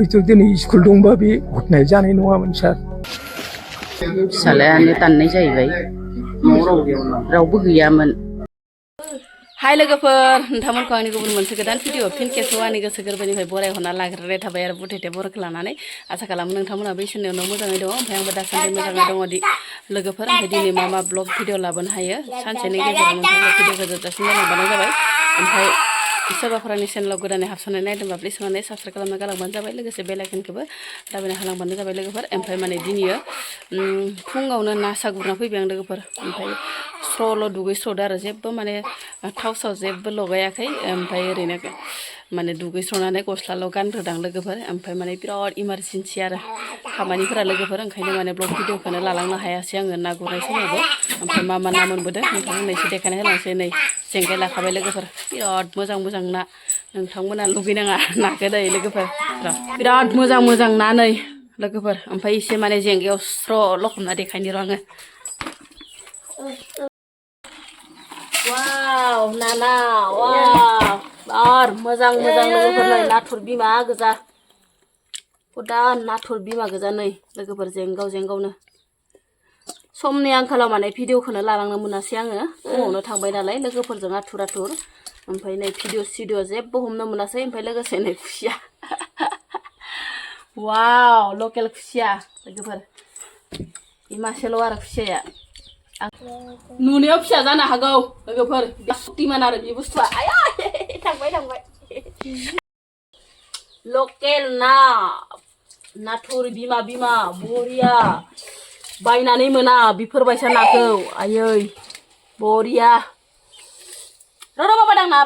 Itu दिनै school दंबा बे हरनाय जानाय नङामोन सार फिसालायानो दाननाय जाहैबाय रावबो गैयामोन हाय लोगोफोर नोंथांमोनखौ आंनि गुबुन मोनसे गोदान भिडिअ फिन खेबसेबाव आंनि गोसो गोरबोनिफ्राय बरायहरना लाग्रोनाय थाबाय आरो बुथेथे बरखौ लानानै आसा खालामो नोंथांमोनाबो इसोरनि उनाव मोजाङै दङ ओमफ्राय आंबो दासान्दि मोजाङै दङ दि लोगोफोर ओमफ्राय दिनै मा ब्लग भिडिअ लाबोनो हायो सानसेनि गेजेराव नोंथांमोना भिडिअखौ जोबजासिम नायलांबानो जाबाय ओमफ्राय सोरबाफोर आंनि चेनेलाव गोदानै हाबसननाय नायदोंबा प्लिज माने साबस्क्राइब खालामना गालांबानो जाबाय लोगोसे बेल आइकनखौबो दाबायना होलांबानो जाबाय लोगोफोर ओमफ्राय माने दिनैयो फुङावनो ना सा गुरना फैबाय आं लोगोफोर ओमफ्राय स्र'ल' दुगैस्र'दो आरो जेबो माने थाव साव जेबो लगायाखै ओमफ्राय ओरैनो माने दुगैस्र'नानै गस्लाल' गानग्रोदां लोगोफोर ओमफ्राय माने बिराद इमारजेन्सि आरो खामानिफोरा लोगोफोर ओंखायनो माने ब्लग भिडिअखौनो लालांनो हायासै आङो ना गुरनाय समावबो ओमफ्राय मा ना मोनबोदों नोंथांमोननो एसे देखायना होलांसै नै जेंगाय लाखाबाय लोगोफोर बिराद मोजां ना नोंथांमोना लुगैनाङा नाखौ दै लोगोफोर बिराद मोजां ना नै लोगोफोर ओमफ्राय एसे माने जेंगायाव स्र' लखबना देखायनि र' आङो वाव नाना वाव बिराद मोजां लोगोफोर नै नाथुर बिमा गोजा दा नाथुर बिमा गोजा नै लोगोफोर जेंगावनो समनि आंखालाव माने भिडिअखौनो लालांनो मोनासै आङो फुङावनो थांबाय नालाय लोगोफोरजों आथुर ओमफ्राय नै भिडिअ जेबो हमनो मोनासै ओमफ्राय लोगोसे नै खुसिया वाव लकेल खुसिया लोगोफोर इमासेल' आरो खुसियाया नुनायाव फिसा जानो हागौ लोगोफोर शक्तिमान आरो बे बुस्थुआ आया थांबाय लकेल ना नाथुर बिमा बरिया बायनानै मोना बेफोरबायसा नाखौ आयै बरिया र' बाबा दांना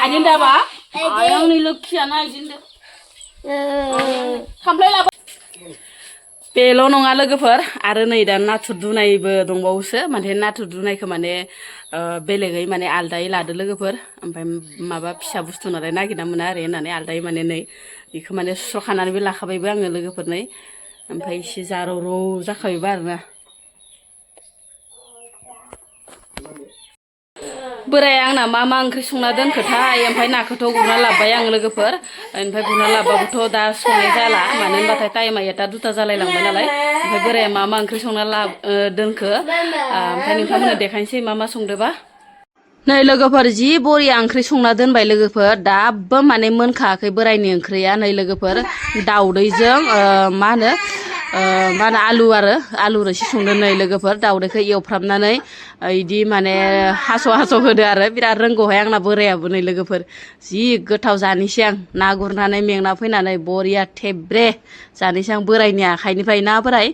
आइदिन दाबा आंनि लोखियानो आइदिनदो खामफ्लाय लाबो बेल' नङा लोगोफोर आरो नै दा नाथुर दुनायबो दंबावोसो माने नाथुर दुनायखौ माने बेलेगै माने आलदायै लादो लोगोफोर ओमफ्राय माबा फिसा बुस्थु नालाय नागिरना मोना आरो होननानै आलदायै माने नै बेखौ माने सुस्र'खानानैबो लाखाबायबो आङो लोगोफोर नै ओमफ्राय एसे जारौ जाखाबायबो आरोना बोराया आंना मा ओंख्रि संना दोनखोथाय ओमफ्राय नाखौथ' गुरना लाबोबाय आं लोगोफोर ओमफ्राय गुरना लाबोबाबोथ' दा संनाय जाला मानो होनबाथाय टाइमा 1टा 2टा जालायलांबाय नालाय ओमफ्राय बोराया मा ओंख्रि संना दोनखो ओमफ्राय नोंथांमोननो देखायनोसै मा संदोबा नै लोगोफोर जि बरिया ओंख्रि संना दोनबाय लोगोफोर दाबो माने मोनखायाखै बोरायनि ओंख्रिया नै लोगोफोर दाउदैजों मा होनो आलु रोसि संदों नै लोगोफोर दाउदैखौ एवफ्रामनानै इदि माने हास' होदो आरो बिराद रोंगौहाय आंना बोरायाबो नै लोगोफोर जि गोथाव जानोसै आं ना गुरनानै मेंना फैनानै बरिया थेब्रे जानोसै आं बोरायनि आखाइनिफ्राय ना बोराय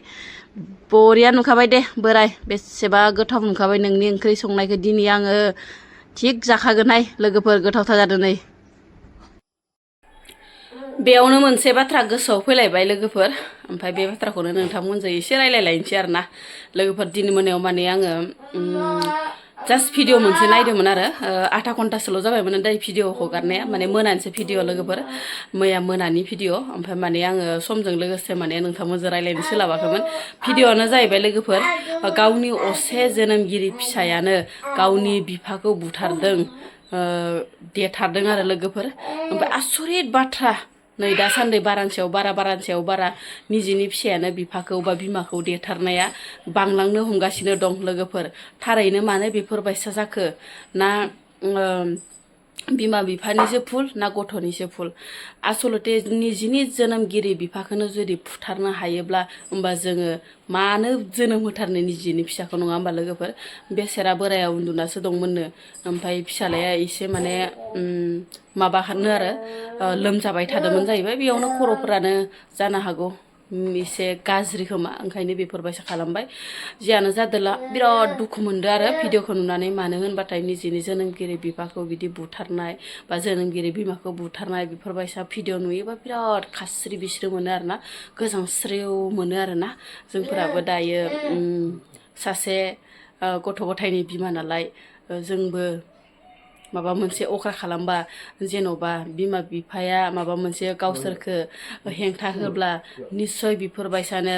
बरिया नुखाबाय दे बोराय बेसेबा गोथाव नुखाबाय नोंनि ओंख्रि संनायखौ दिनै आङो थिग जाखागोनहाय लोगोफोर गोथावथार जादों नै बेयावनो मोनसे बाथ्रा गोसोआव फैलायबाय लोगोफोर ओमफ्राय बे बाथ्राखौनो नोंथांमोनजों एसे रायलायलायनोसै आरोना लोगोफोर दिनै मोनायाव माने आङो जास्ट भिडिअ मोनसे नायदोंमोन आरो 8 घन्टासोल' जाबायमोन दायो भिडिअ हगारनाया माने मोनानिसो भिडिअ लोगोफोर मैया मोनानि भिडिअ ओमफ्राय माने आङो समजों लोगोसे माने नोंथांमोनजों रायलायनो सोलाबाखैमोन भिडिअआनो जाहैबाय लोगोफोर गावनि असे जोनोमगिरि फिसायानो गावनि बिफाखौ बुथारदों देथारदों आरो लोगोफोर ओमफ्राय आसरित बाथ्रा नै दासान्दि बारांसेयाव बारा निजिनि फिसायानो बिफाखौ बा बिमाखौ देथारनाया बांलांनो हमगासिनो दं लोगोफोर थारैनो मानो बेफोरबायसा जाखो ना बिमा बिफानिसो भुल ना गथ'निसो भुल आसलते निजिनि जोनोमगिरि बिफाखौनो जुदि फुथारनो हायोब्ला होमबा जोङो मानो जोनोम होथारनो निजिनि फिसाखौ नङा होमबा लोगोफोर बेसेरा बोराया उन्दुनासो दंमोननो ओमफ्राय फिसालाया एसे माने माबाखानो आरो लोमजाबाय थादोंमोन जाहैबाय बेयावनो खर'फोरानो जानो हागौ एसे गाज्रि खोमा ओंखायनो बेफोरबायसा खालामबाय जियानो जादोला बिराद दुखु मोनदो आरो भिडिअखौ नुनानै मानो होनबाथाय निजिनि जोनोमगिरि बिफाखौ बिदि बुथारनाय बा जोनोमगिरि बिमाखौ बुथारनाय बेफोरबायसा भिडिअ नुयोबा बिराद खास्रि बिस्रि मोनो आरोना गोजांस्रिव मोनो आरोना जोंफोराबो दायो सासे गथ' गथायनि बिमा नालाय जोंबो माबा मोनसे अख्रा खालामबा जेन'बा बिमा बिफाया माबा मोनसे गावसोरखो हेंथा होब्ला निस्सय बिफोरबायसानो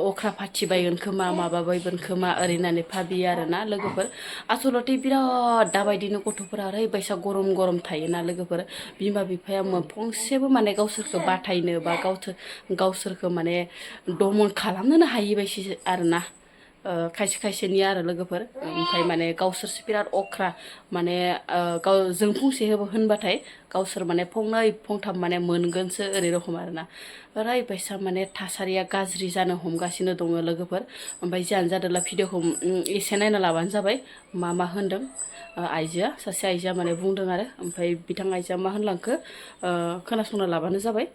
अख्रा फाथिबायगोन खोमा माबाबायगोन खोमा ओरै होननानै भाबियो आरोना लोगोफोर आसलथे बिराद दाबायदिनो गथ'फोरा ओरैबायसा गरम गरम थायोना लोगोफोर बिमा बिफाया फंसेबो माने गावसोरखौ बाथायनो बा गावसोरखौ माने दमन खालामनोनो हायि बायदि आरोना खायसे खायसेनि आरो लोगोफोर ओमफ्राय माने गावसोरसो बिराद अख्रा माने जों फंसे होनबाथाय गावसोर माने फंनै फंथाम माने मोनगोनसो ओरै रखम आरोना ओरैबायसा माने थासारिया गाज्रि जानो हमगासिनो दङ लोगोफोर ओमफ्राय जियानो जादोंला भिडिअखौ एसे नायना लाबानो जाबाय मा होनदों आइजोआ सासे आइजोआ माने बुंदों आरो ओमफ्राय बिथां आइजोआ मा होनलांखो खोनासंना लाबानो जाबाय।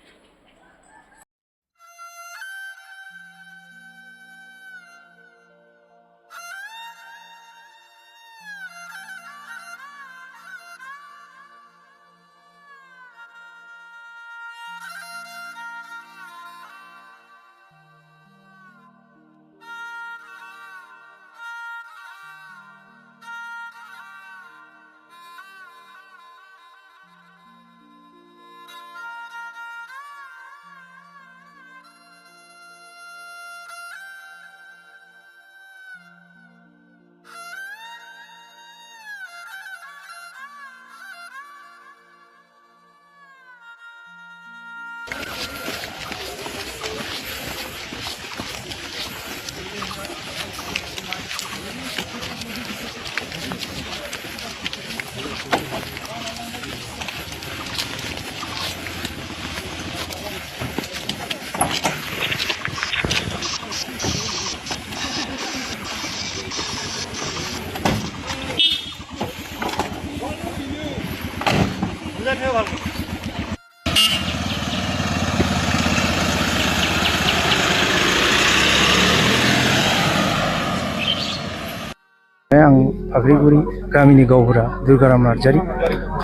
आं फाख्रिगुरि गामिनि गावबुरा दुर्गाराम नार्जारि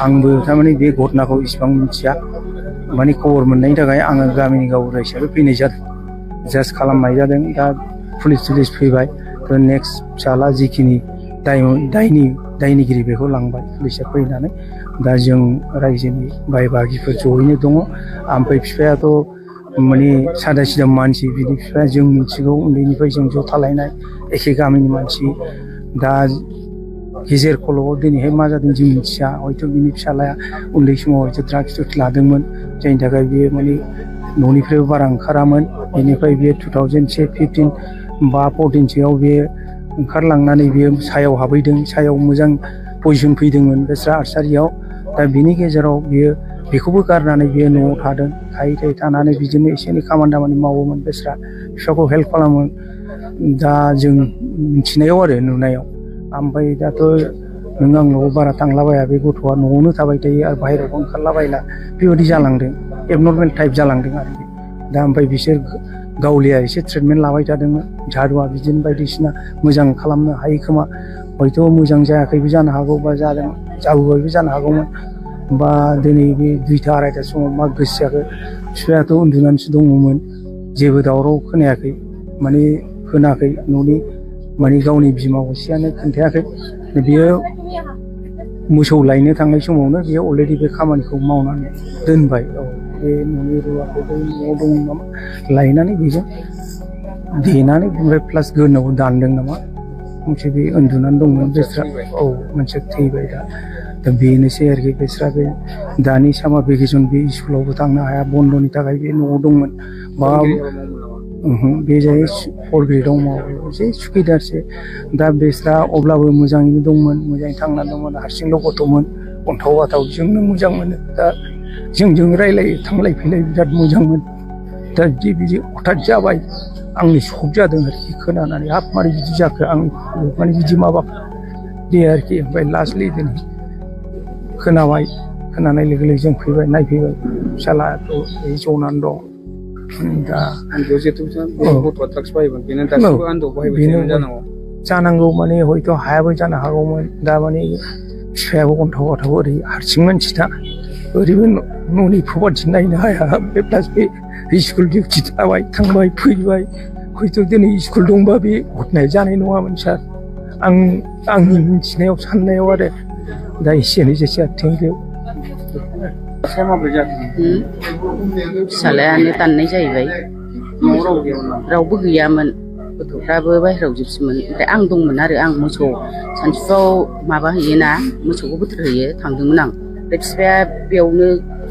आंबो थारमाने बे घटनाखौ इसिबां मिथिया माने खबर मोननायनि थाखाय आङो गामिनि गावबुरा हिसाबै फैनाय जादों जास्ट खालामनाय जादों दा पुलिस फैबाय थ' नेक्स्ट फिसाला जिखिनि दायनिगिरि बेखौ लांबाय पुलिसा फैनानै दा जों रायजोनि बाय बाहागिफोर जयैनो दङ ओमफ्राय बिफायाथ' माने सादा सिदा मानसि बिनि बिफाया जों मिथिगौ उन्दैनिफ्राय जों ज' थालायनाय एखे गामिनि मानसि दा गेजेर खल'आव दिनैहाय मा जादों जों मिथिया हयथ' बिनि फिसालाया उन्दै समाव हयथ' ड्राग्स लादोंमोन जायनि थाखाय बियो माने न'निफ्रायबो बारा ओंखारामोन बेनिफ्राय बियो 2015 बा 14सोआव बियो ओंखारलांनानै बियो सायाव हाबहैदों सायाव मोजां पजिसन फैदोंमोन बेस्रा आर्सारियाव दा बिनि गेजेराव बियो बेखौबो गारनानै बियो न'आव थादों थायै थानानै बिदिनो एसे एनै खामानि दामानि मावोमोन बेस्रा बिफाखौ हेल्प खालामोमोन दा जों मिथिनायाव आरो नुनायाव ओमफ्राय दाथ' नों आंनाव बारा थांलाबाया बे गथ'आ न'आवनो थाबाय थायो आरो बाहेरायावबो ओंखारलाबायला बेबायदि जालांदों एबनर्मेल टाइप जालांदों आरो दा ओमफ्राय बिसोर गावलिया एसे ट्रिटमेन्ट लाबाय थादोंमोन झारुआ बिदिनो बायदिसिना मोजां खालामनो हायो खोमा हयथ' मोजां जायाखैबो जानो हागौ बा जादों जाबोबायबो जानो हागौमोन बा दिनै बे 2टा 2:30 समाव मा गोसो जाखो बिफायाथ' उन्दुनानैसो दङमोन जेबो दावराव खोनायाखै माने खोनाखै न'नि माने गावनि बिमा असेयानो खोन्थायाखै बियो मोसौ लायनो थांनाय समावनो बियो अलरेडि बे खामानिखौ मावनानै दोनबाय बे न'नि रुवाखौ बै न'आव दं नामा लायनानै बेजों देनानै ओमफ्राय प्लास गोदोनायाव दानदों नामा मोनसे बे उन्दुनानै दंमोन बेस्रा मोनसे थैबाय दा बेनोसै आरोखि बेस्रा बे दानि सामार भेकेसन बे स्कुलावबो थांनो हाया बन्द'नि थाखाय बे न'आव दंमोन बा बे जायो 4 ग्रेडआव मावो एसे सुखिदारसो दा बेस्रा अब्लाबो मोजाङैनो दंमोन मोजाङै थांनानै दंमोन हारसिंल' गथ'मोन अन्थाव बाथाव जोंनो मोजां मोनो दा जोंजों रायलायो थांलाय फैलाय बिराद मोजांमोन दा बिदि हठात जाबाय आंनि शक जादों आरोखि खोनानानै हाब मारै बिदि जाखो आं माने बिदि माबा बे आरोखि ओमफ्राय लास्टलि दिनै खोनाबाय खोनानाय लोगो लोगो जों फैबाय नायफैबाय फिसालाथ' जनानै दं दा जानांगौ माने हयथ' हायाबो जानो हागौमोन दा माने बिफायाबो अन्थाव बाथाव ओरै हारसिं मानसिना ओरैबो न'नि प्रपार्टि नायनो हाया बे प्लास बे स्कुल डिउटि थाबाय थांबाय फैबाय हयथ' दिनै स्कुल दंबा बे घटनाया जानाय नङामोन सार आंनि मिथिनायाव साननायाव आरो दा एसे एनै जेसे थेंकिउ फिसालायानो दाननाय जाहैबाय रावबो गैयामोन गथ'फ्राबो बाहेरायाव जोबसोमोन ओमफ्राय आं दंमोन आरो आं मोसौ सानसुआव माबा हैयोना मोसौखौ बोथोर होयो थांदोंमोन आं ओमफ्राय बिफाया बेयावनो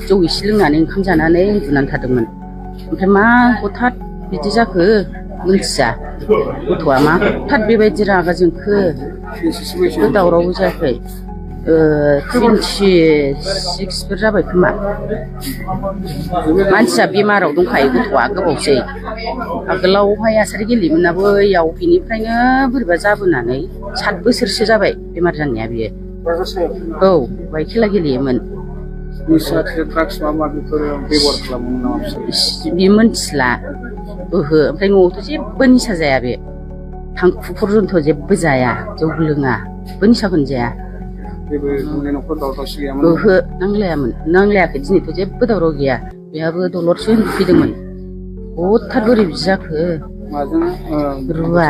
जौ एसे लोंनानै ओंखाम जानानै उन्दुनानै थादोंमोन ओमफ्राय मा हथात बिदि जाखो मिन्थिया गथ'आ मा हथात बेबायदि रागा जोंखो दावरावबो जायाखै 26फोर जाबाय खोमा मानसिया बेमाराव दंखायो गथ'आ गोबावसै आगोलावहाय आसारि गेलेयोमोन ना बैयाव बिनिफ्रायनो बोरैबा जाबोनानै 7 बोसोरसो जाबाय बेमार जानाया बियो औ बाय खेला गेलेयोमोन बे मोनथिला ओहो ओमफ्राय न'आवथ' जेबो निसा जाया बे थांखु पर्यन्थ जेबो जाया जौ लोङा जेबो निसाखौनो जाया ओहो नांलायाखै दिनैथ' जेबो दावराव गैया बेहाबो दलरसो उन्दुफैदोंमोन हथात बोरै बिदि जाखो रुवा